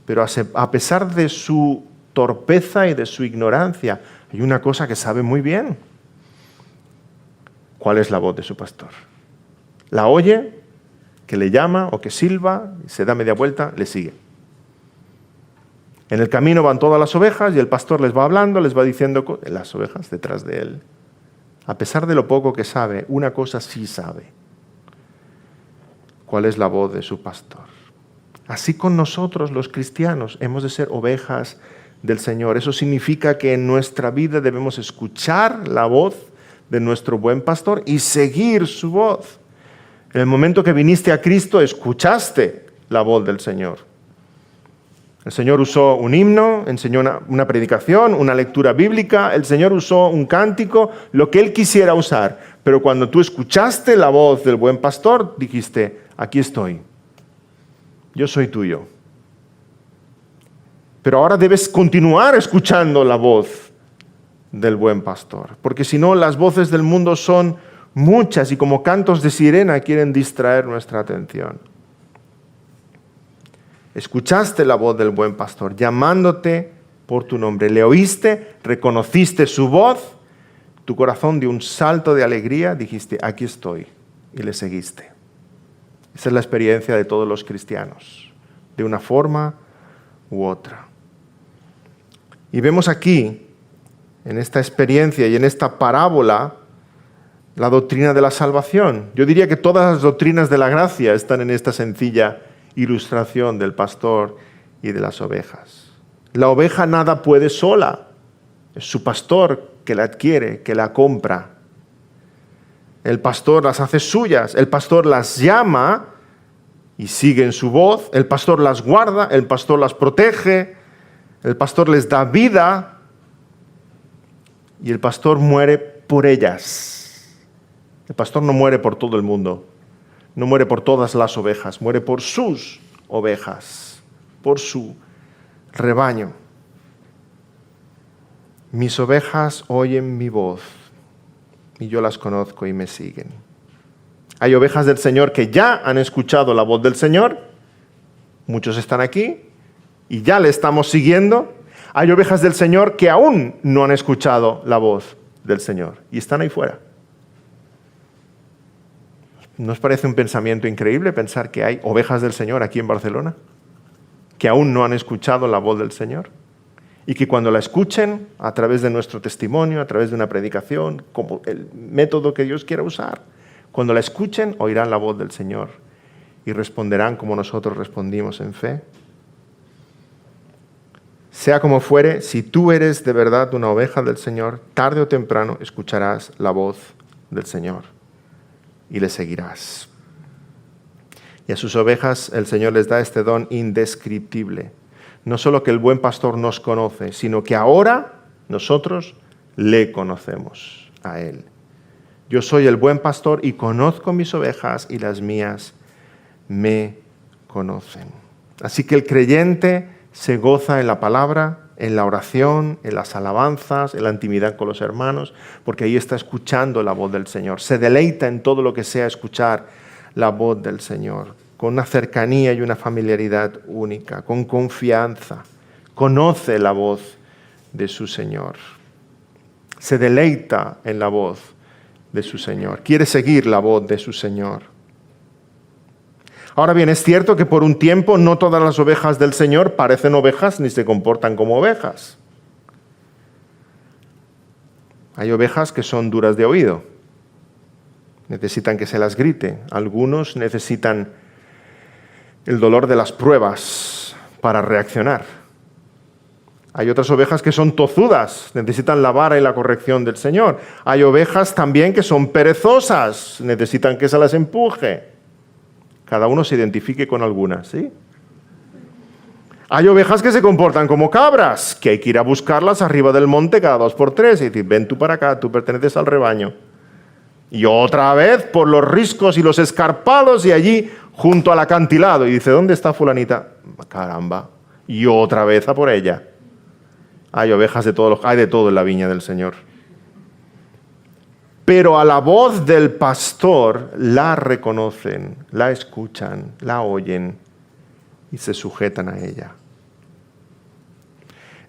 Speaker 1: pero a pesar de su torpeza y de su ignorancia, hay una cosa que sabe muy bien. ¿Cuál es la voz de su pastor? La oye, que le llama o que silba, se da media vuelta, le sigue. En el camino van todas las ovejas y el pastor les va hablando, les va diciendo, las ovejas detrás de él. A pesar de lo poco que sabe, una cosa sí sabe. ¿Cuál es la voz de su pastor? Así con nosotros los cristianos hemos de ser ovejas del Señor. Eso significa que en nuestra vida debemos escuchar la voz de nuestro buen pastor y seguir su voz. En el momento que viniste a Cristo, escuchaste la voz del Señor. El Señor usó un himno, enseñó una predicación, una lectura bíblica, el Señor usó un cántico, lo que Él quisiera usar. Pero cuando tú escuchaste la voz del buen pastor, dijiste, aquí estoy, yo soy tuyo. Pero ahora debes continuar escuchando la voz del buen pastor, porque si no, las voces del mundo son muchas y como cantos de sirena quieren distraer nuestra atención. Escuchaste la voz del buen pastor llamándote por tu nombre. Le oíste, reconociste su voz, tu corazón dio un salto de alegría, dijiste, aquí estoy, y le seguiste. Esa es la experiencia de todos los cristianos, de una forma u otra. Y vemos aquí, en esta experiencia y en esta parábola, la doctrina de la salvación. Yo diría que todas las doctrinas de la gracia están en esta sencilla ilustración del pastor y de las ovejas. La oveja nada puede sola. Es su pastor que la adquiere, que la compra. El pastor las hace suyas. El pastor las llama y siguen su voz. El pastor las guarda. El pastor las protege. El pastor les da vida. Y el pastor muere por ellas. El pastor no muere por todo el mundo. No muere por todas las ovejas, muere por sus ovejas, por su rebaño. Mis ovejas oyen mi voz y yo las conozco y me siguen. Hay ovejas del Señor que ya han escuchado la voz del Señor, muchos están aquí y ya le estamos siguiendo. Hay ovejas del Señor que aún no han escuchado la voz del Señor y están ahí fuera. ¿No os parece un pensamiento increíble pensar que hay ovejas del Señor aquí en Barcelona que aún no han escuchado la voz del Señor? Y que cuando la escuchen, a través de nuestro testimonio, a través de una predicación, como el método que Dios quiera usar, cuando la escuchen, oirán la voz del Señor y responderán como nosotros respondimos en fe. Sea como fuere, si tú eres de verdad una oveja del Señor, tarde o temprano escucharás la voz del Señor y le seguirás. Y a sus ovejas el Señor les da este don indescriptible. No solo que el buen pastor nos conoce, sino que ahora nosotros le conocemos a Él. Yo soy el buen pastor y conozco mis ovejas y las mías me conocen. Así que el creyente se goza en la palabra, en la oración, en las alabanzas, en la intimidad con los hermanos, porque ahí está escuchando la voz del Señor. Se deleita en todo lo que sea escuchar la voz del Señor, con una cercanía y una familiaridad única, con confianza. Conoce la voz de su Señor. Se deleita en la voz de su Señor. Quiere seguir la voz de su Señor. Ahora bien, es cierto que por un tiempo no todas las ovejas del Señor parecen ovejas ni se comportan como ovejas. Hay ovejas que son duras de oído. Necesitan que se las grite. Algunos necesitan el dolor de las pruebas para reaccionar. Hay otras ovejas que son tozudas, necesitan la vara y la corrección del Señor. Hay ovejas también que son perezosas, necesitan que se las empuje. Cada uno se identifique con alguna, ¿sí? Hay ovejas que se comportan como cabras, que hay que ir a buscarlas arriba del monte cada 2 por 3 y decir, ven tú para acá, tú perteneces al rebaño. Y otra vez por los riscos y los escarpados y allí junto al acantilado. Y dice, ¿dónde está fulanita? Caramba. Y otra vez a por ella. Hay ovejas de todos, hay de todo en la viña del Señor. Pero a la voz del pastor la reconocen, la escuchan, la oyen y se sujetan a ella.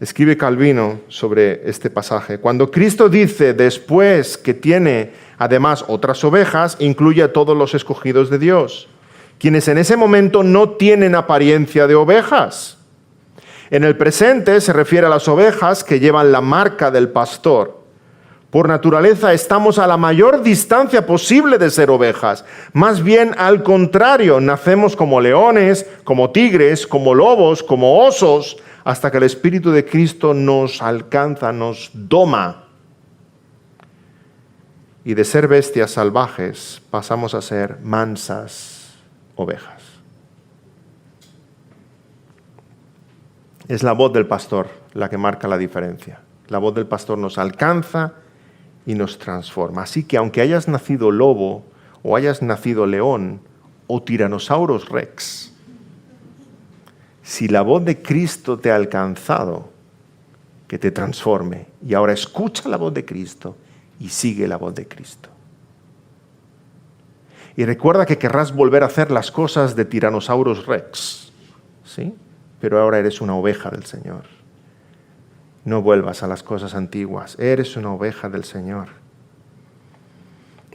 Speaker 1: Escribe Calvino sobre este pasaje. Cuando Cristo dice después que tiene además otras ovejas, incluye a todos los escogidos de Dios, quienes en ese momento no tienen apariencia de ovejas. En el presente se refiere a las ovejas que llevan la marca del pastor. Por naturaleza estamos a la mayor distancia posible de ser ovejas. Más bien al contrario, nacemos como leones, como tigres, como lobos, como osos, hasta que el Espíritu de Cristo nos alcanza, nos doma. Y de ser bestias salvajes pasamos a ser mansas ovejas. Es la voz del pastor la que marca la diferencia. La voz del pastor nos alcanza y nos transforma. Así que aunque hayas nacido lobo, o hayas nacido león, o tiranosaurus rex, si la voz de Cristo te ha alcanzado, que te transforme. Y ahora escucha la voz de Cristo y sigue la voz de Cristo. Y recuerda que querrás volver a hacer las cosas de tiranosaurus rex, ¿sí? Pero ahora eres una oveja del Señor. No vuelvas a las cosas antiguas. Eres una oveja del Señor.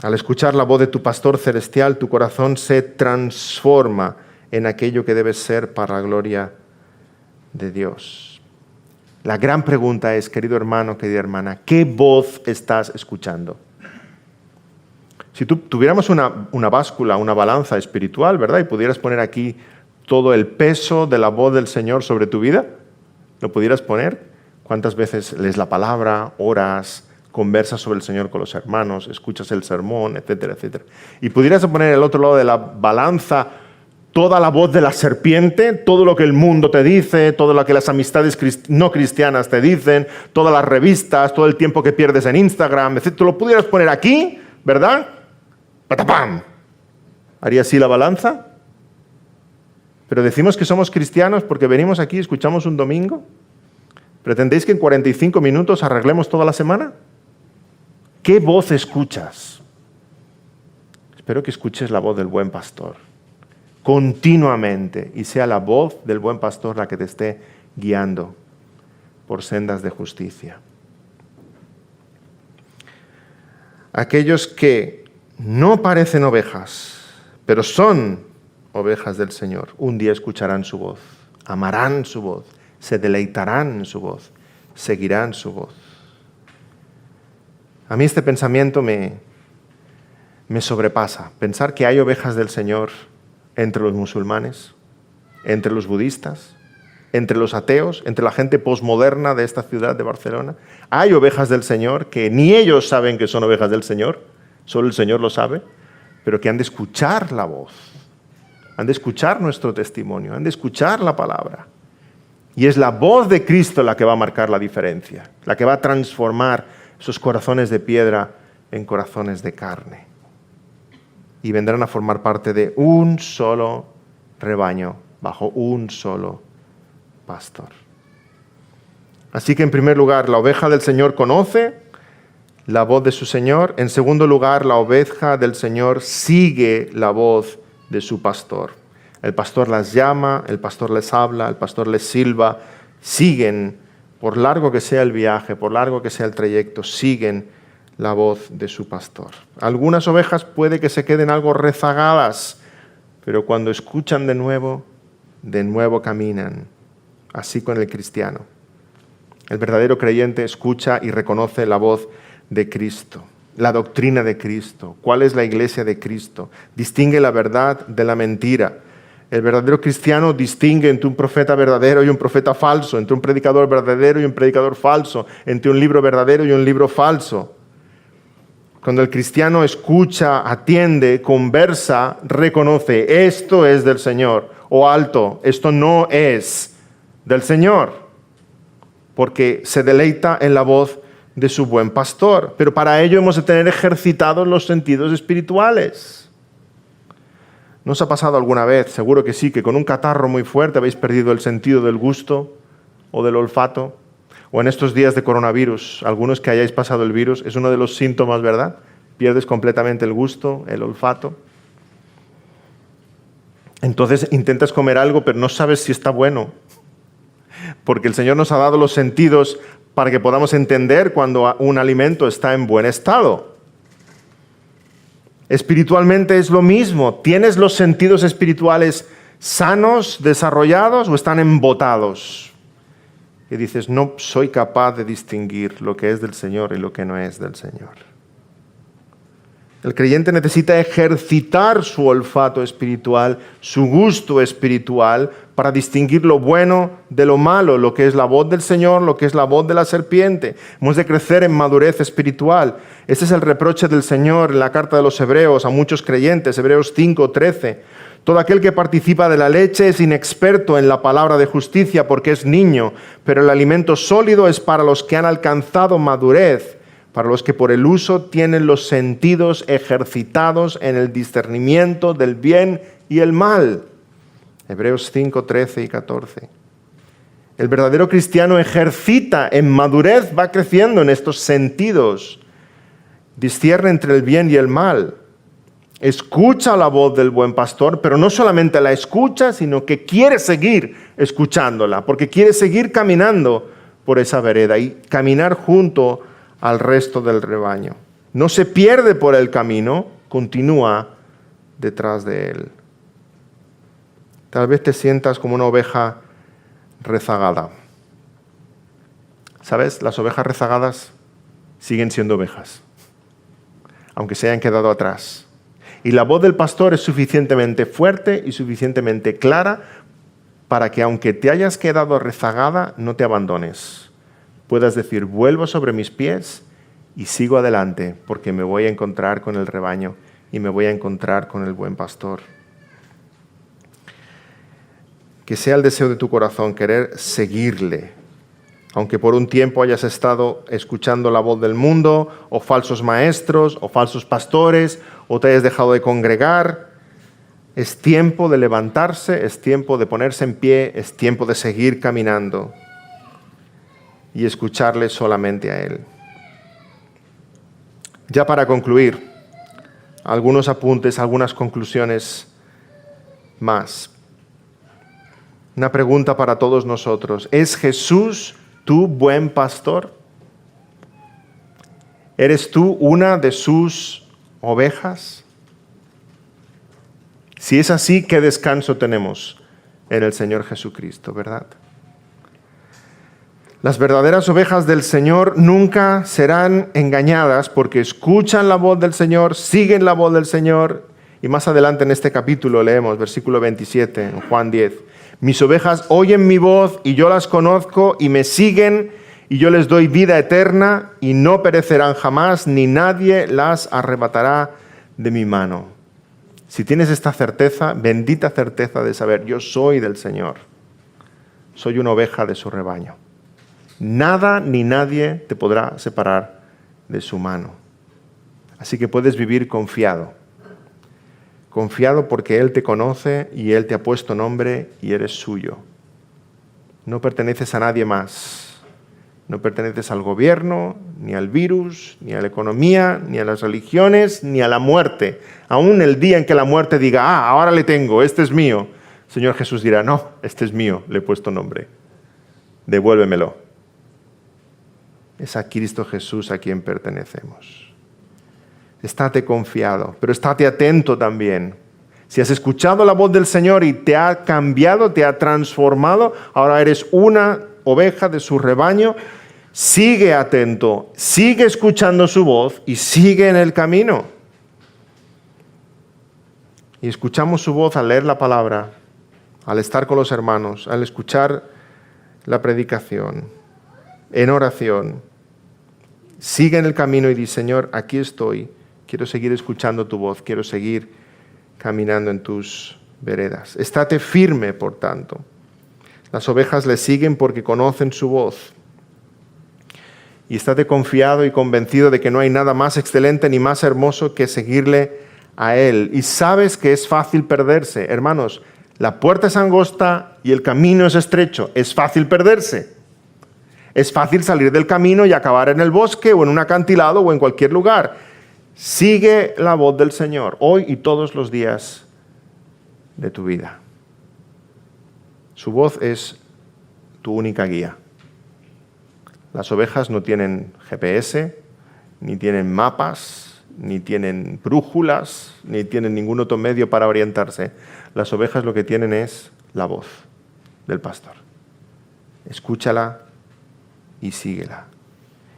Speaker 1: Al escuchar la voz de tu pastor celestial, tu corazón se transforma en aquello que debe ser para la gloria de Dios. La gran pregunta es, querido hermano, querida hermana, ¿qué voz estás escuchando? Si tuviéramos una báscula, una balanza espiritual, ¿verdad? Y pudieras poner aquí todo el peso de la voz del Señor sobre tu vida, ¿lo pudieras poner? ¿Cuántas veces lees la palabra, oras, conversas sobre el Señor con los hermanos, escuchas el sermón, etcétera, etcétera? Y pudieras poner al otro lado de la balanza toda la voz de la serpiente, todo lo que el mundo te dice, todo lo que las amistades no cristianas te dicen, todas las revistas, todo el tiempo que pierdes en Instagram, etc. Tú lo pudieras poner aquí, ¿verdad? ¡Patapam! ¿Haría así la balanza? Pero decimos que somos cristianos porque venimos aquí y escuchamos un domingo. ¿Pretendéis que en 45 minutos arreglemos toda la semana? ¿Qué voz escuchas? Espero que escuches la voz del buen pastor continuamente y sea la voz del buen pastor la que te esté guiando por sendas de justicia. Aquellos que no parecen ovejas, pero son ovejas del Señor, un día escucharán su voz, amarán su voz, se deleitarán en su voz, seguirán su voz. A mí este pensamiento me sobrepasa. Pensar que hay ovejas del Señor entre los musulmanes, entre los budistas, entre los ateos, entre la gente posmoderna de esta ciudad de Barcelona. Hay ovejas del Señor que ni ellos saben que son ovejas del Señor, solo el Señor lo sabe, pero que han de escuchar la voz, han de escuchar nuestro testimonio, han de escuchar la palabra. Y es la voz de Cristo la que va a marcar la diferencia, la que va a transformar esos corazones de piedra en corazones de carne. Y vendrán a formar parte de un solo rebaño, bajo un solo pastor. Así que en primer lugar, la oveja del Señor conoce la voz de su Señor. En segundo lugar, la oveja del Señor sigue la voz de su pastor. El pastor las llama, el pastor les habla, el pastor les silba, siguen, por largo que sea el viaje, por largo que sea el trayecto, siguen la voz de su pastor. Algunas ovejas puede que se queden algo rezagadas, pero cuando escuchan de nuevo caminan. Así con el cristiano. El verdadero creyente escucha y reconoce la voz de Cristo, la doctrina de Cristo, cuál es la iglesia de Cristo, distingue la verdad de la mentira. El verdadero cristiano distingue entre un profeta verdadero y un profeta falso, entre un predicador verdadero y un predicador falso, entre un libro verdadero y un libro falso. Cuando el cristiano escucha, atiende, conversa, reconoce, esto es del Señor, o alto, esto no es del Señor, porque se deleita en la voz de su buen pastor. Pero para ello hemos de tener ejercitados los sentidos espirituales. ¿No os ha pasado alguna vez? Seguro que sí, que con un catarro muy fuerte habéis perdido el sentido del gusto o del olfato. O en estos días de coronavirus, algunos que hayáis pasado el virus, es uno de los síntomas, ¿verdad? Pierdes completamente el gusto, el olfato. Entonces intentas comer algo, pero no sabes si está bueno. Porque el Señor nos ha dado los sentidos para que podamos entender cuando un alimento está en buen estado. Espiritualmente es lo mismo. ¿Tienes los sentidos espirituales sanos, desarrollados o están embotados? Y dices, no soy capaz de distinguir lo que es del Señor y lo que no es del Señor. El creyente necesita ejercitar su olfato espiritual, su gusto espiritual, para distinguir lo bueno de lo malo, lo que es la voz del Señor, lo que es la voz de la serpiente. Hemos de crecer en madurez espiritual. Este es el reproche del Señor en la carta de los Hebreos a muchos creyentes, Hebreos 5:13. Todo aquel que participa de la leche es inexperto en la palabra de justicia porque es niño, pero el alimento sólido es para los que han alcanzado madurez, para los que por el uso tienen los sentidos ejercitados en el discernimiento del bien y el mal. Hebreos 5:13 y 14. El verdadero cristiano ejercita en madurez, va creciendo en estos sentidos. Discierne entre el bien y el mal. Escucha la voz del buen pastor, pero no solamente la escucha, sino que quiere seguir escuchándola, porque quiere seguir caminando por esa vereda y caminar junto al resto del rebaño. No se pierde por el camino, continúa detrás de él. Tal vez te sientas como una oveja rezagada. ¿Sabes? Las ovejas rezagadas siguen siendo ovejas, aunque se hayan quedado atrás. Y la voz del pastor es suficientemente fuerte y suficientemente clara para que aunque te hayas quedado rezagada, no te abandones. Puedas decir, vuelvo sobre mis pies y sigo adelante porque me voy a encontrar con el rebaño y me voy a encontrar con el buen pastor. Que sea el deseo de tu corazón querer seguirle, aunque por un tiempo hayas estado escuchando la voz del mundo, o falsos maestros, o falsos pastores, o te hayas dejado de congregar. Es tiempo de levantarse, es tiempo de ponerse en pie, es tiempo de seguir caminando y escucharle solamente a Él. Ya para concluir, algunos apuntes, algunas conclusiones más. Una pregunta para todos nosotros. ¿Es Jesús tu buen pastor? ¿Eres tú una de sus ovejas? Si es así, ¿qué descanso tenemos en el Señor Jesucristo, verdad? Las verdaderas ovejas del Señor nunca serán engañadas porque escuchan la voz del Señor, siguen la voz del Señor. Y más adelante en este capítulo leemos, versículo 27, en Juan 10. Mis ovejas oyen mi voz y yo las conozco y me siguen y yo les doy vida eterna y no perecerán jamás ni nadie las arrebatará de mi mano. Si tienes esta certeza, bendita certeza de saber, yo soy del Señor. Soy una oveja de su rebaño. Nada ni nadie te podrá separar de su mano. Así que puedes vivir confiado. Confiado porque Él te conoce y Él te ha puesto nombre y eres suyo. No perteneces a nadie más. No perteneces al gobierno, ni al virus, ni a la economía, ni a las religiones, ni a la muerte. Aún el día en que la muerte diga, ahora le tengo, este es mío. El Señor Jesús dirá, no, este es mío, le he puesto nombre. Devuélvemelo. Es a Cristo Jesús a quien pertenecemos. Estate confiado, pero estate atento también. Si has escuchado la voz del Señor y te ha cambiado, te ha transformado, ahora eres una oveja de su rebaño, sigue atento, sigue escuchando su voz y sigue en el camino. Y escuchamos su voz al leer la palabra, al estar con los hermanos, al escuchar la predicación, en oración. Sigue en el camino y di, Señor, aquí estoy. Quiero seguir escuchando tu voz, quiero seguir caminando en tus veredas. Estate firme, por tanto. Las ovejas le siguen porque conocen su voz. Y estate confiado y convencido de que no hay nada más excelente ni más hermoso que seguirle a Él. Y sabes que es fácil perderse. Hermanos, la puerta es angosta y el camino es estrecho. Es fácil perderse. Es fácil salir del camino y acabar en el bosque o en un acantilado o en cualquier lugar. Sigue la voz del Señor hoy y todos los días de tu vida. Su voz es tu única guía. Las ovejas no tienen GPS, ni tienen mapas, ni tienen brújulas, ni tienen ningún otro medio para orientarse. Las ovejas lo que tienen es la voz del pastor. Escúchala y síguela.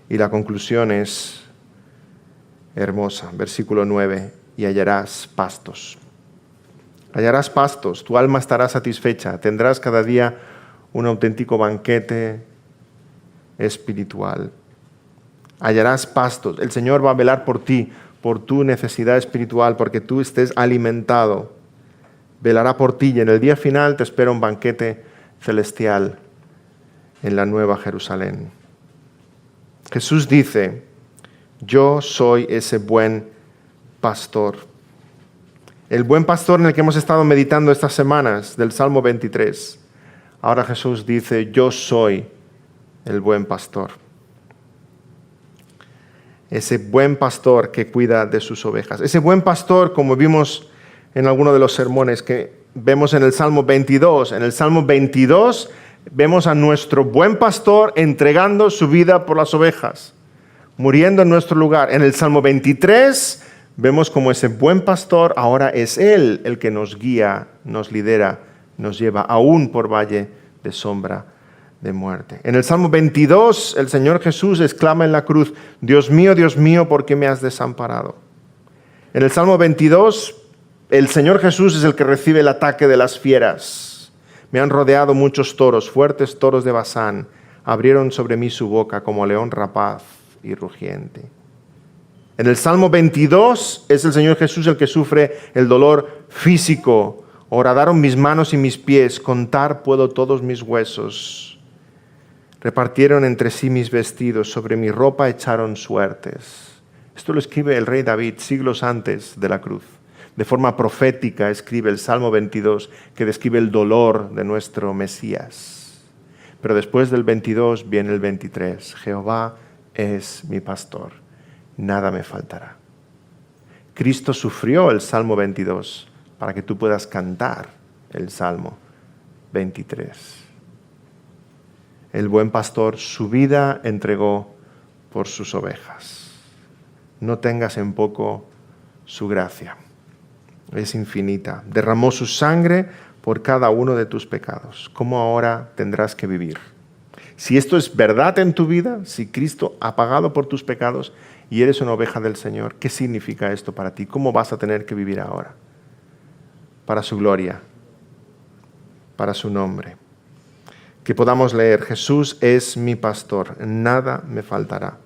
Speaker 1: Y la conclusión es hermosa. Versículo 9, y hallarás pastos. Hallarás pastos, tu alma estará satisfecha, tendrás cada día un auténtico banquete espiritual. Hallarás pastos. El Señor va a velar por ti, por tu necesidad espiritual, porque tú estés alimentado. Velará por ti y en el día final te espera un banquete celestial en la Nueva Jerusalén. Jesús dice, yo soy ese buen pastor. El buen pastor en el que hemos estado meditando estas semanas del Salmo 23. Ahora Jesús dice, yo soy el buen pastor. Ese buen pastor que cuida de sus ovejas. Ese buen pastor, como vimos en alguno de los sermones que vemos en el Salmo 22. En el Salmo 22 vemos a nuestro buen pastor entregando su vida por las ovejas, muriendo en nuestro lugar. En el Salmo 23 vemos como ese buen pastor ahora es Él el que nos guía, nos lidera, nos lleva aún por valle de sombra de muerte. En el Salmo 22 el Señor Jesús exclama en la cruz, Dios mío, ¿por qué me has desamparado? En el Salmo 22 el Señor Jesús es el que recibe el ataque de las fieras. Me han rodeado muchos toros, fuertes toros de Basán, abrieron sobre mí su boca como león rapaz y rugiente. En el Salmo 22 es el Señor Jesús el que sufre el dolor físico. Horadaron mis manos y mis pies, contar puedo todos mis huesos. Repartieron entre sí mis vestidos, sobre mi ropa echaron suertes. Esto lo escribe el rey David siglos antes de la cruz. De forma profética escribe el Salmo 22 que describe el dolor de nuestro Mesías. Pero después del 22 viene el 23. Jehová es mi pastor, nada me faltará. Cristo sufrió el Salmo 22 para que tú puedas cantar el Salmo 23. El buen pastor su vida entregó por sus ovejas. No tengas en poco su gracia. Es infinita. Derramó su sangre por cada uno de tus pecados. ¿Cómo ahora tendrás que vivir? Si esto es verdad en tu vida, si Cristo ha pagado por tus pecados y eres una oveja del Señor, ¿qué significa esto para ti? ¿Cómo vas a tener que vivir ahora? Para su gloria, para su nombre. Que podamos leer, Jesús es mi pastor, nada me faltará.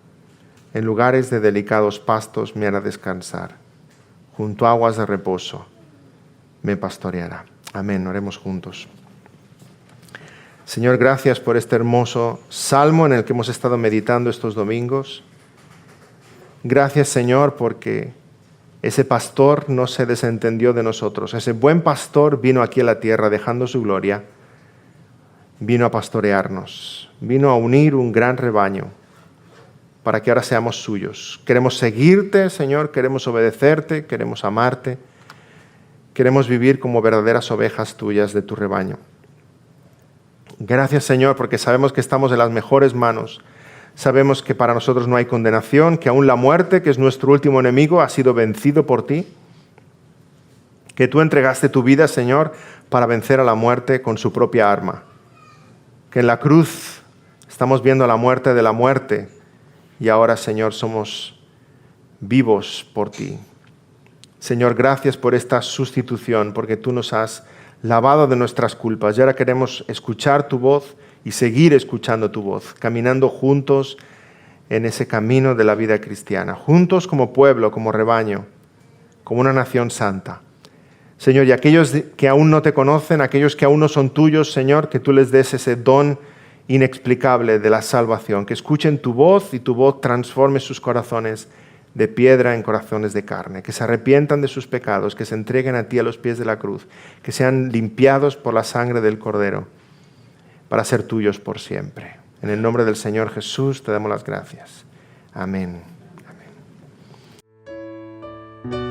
Speaker 1: En lugares de delicados pastos me hará descansar. Junto a aguas de reposo me pastoreará. Amén, oremos juntos. Señor, gracias por este hermoso salmo en el que hemos estado meditando estos domingos. Gracias, Señor, porque ese pastor no se desentendió de nosotros. Ese buen pastor vino aquí a la tierra dejando su gloria. Vino a pastorearnos. Vino a unir un gran rebaño para que ahora seamos suyos. Queremos seguirte, Señor, queremos obedecerte, queremos amarte. Queremos vivir como verdaderas ovejas tuyas de tu rebaño. Gracias, Señor, porque sabemos que estamos en las mejores manos. Sabemos que para nosotros no hay condenación, que aún la muerte, que es nuestro último enemigo, ha sido vencido por ti. Que tú entregaste tu vida, Señor, para vencer a la muerte con su propia arma. Que en la cruz estamos viendo la muerte de la muerte y ahora, Señor, somos vivos por ti. Señor, gracias por esta sustitución, porque tú nos has lavado de nuestras culpas. Y ahora queremos escuchar tu voz y seguir escuchando tu voz, caminando juntos en ese camino de la vida cristiana, juntos como pueblo, como rebaño, como una nación santa. Señor, y aquellos que aún no te conocen, aquellos que aún no son tuyos, Señor, que tú les des ese don inexplicable de la salvación, que escuchen tu voz y tu voz transforme sus corazones de piedra en corazones de carne, que se arrepientan de sus pecados, que se entreguen a ti a los pies de la cruz, que sean limpiados por la sangre del Cordero, para ser tuyos por siempre. En el nombre del Señor Jesús te damos las gracias. Amén. Amén.